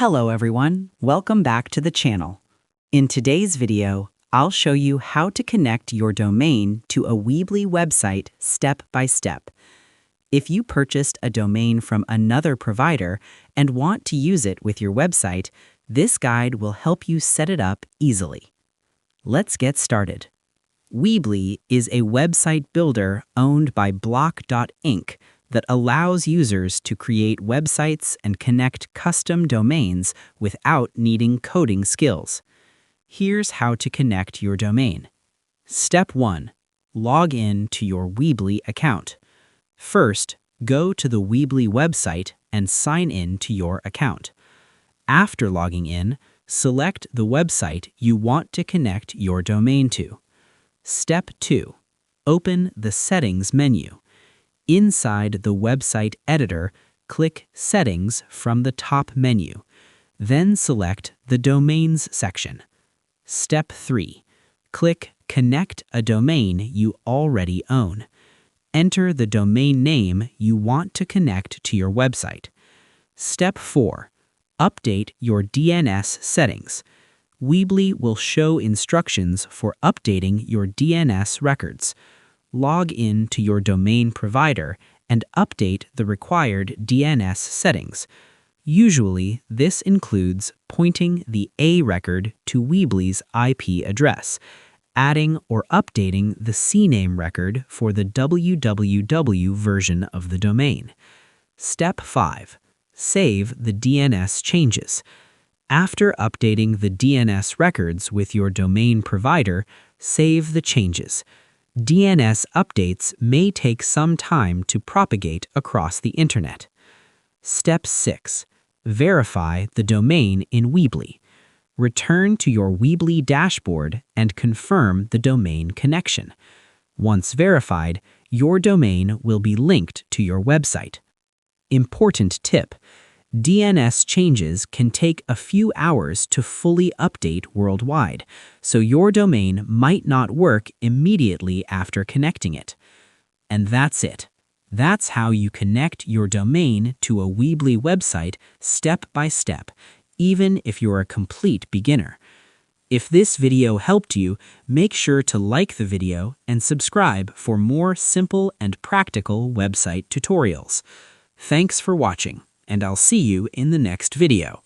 Hello everyone, welcome back to the channel. In today's video, I'll show you how to connect your domain to a Weebly website step by step. If you purchased a domain from another provider and want to use it with your website, this guide will help you set it up easily. Let's get started. Weebly is a website builder owned by Block.inc that allows users to create websites and connect custom domains without needing coding skills. Here's how to connect your domain. Step 1. Log in to your Weebly account. First, go to the Weebly website and sign in to your account. After logging in, select the website you want to connect your domain to. Step 2. Open the Settings menu. Inside the website editor, click Settings from the top menu. Then select the Domains section. Step 3. Click Connect a domain you already own. Enter the domain name you want to connect to your website. Step 4. Update your DNS settings. Weebly will show instructions for updating your DNS records. Log in to your domain provider and update the required DNS settings. Usually, this includes pointing the A record to Weebly's IP address, adding or updating the CNAME record for the www version of the domain. Step 5. Save the DNS changes. After updating the DNS records with your domain provider, save the changes. DNS updates may take some time to propagate across the internet. Step 6. Verify the domain in Weebly. Return to your Weebly dashboard and confirm the domain connection. Once verified, your domain will be linked to your website. Important tip: DNS changes can take a few hours to fully update worldwide, so your domain might not work immediately after connecting it. And that's it. That's how you connect your domain to a Weebly website step by step, even if you're a complete beginner. If this video helped you, make sure to like the video and subscribe for more simple and practical website tutorials. Thanks for watching, and I'll see you in the next video.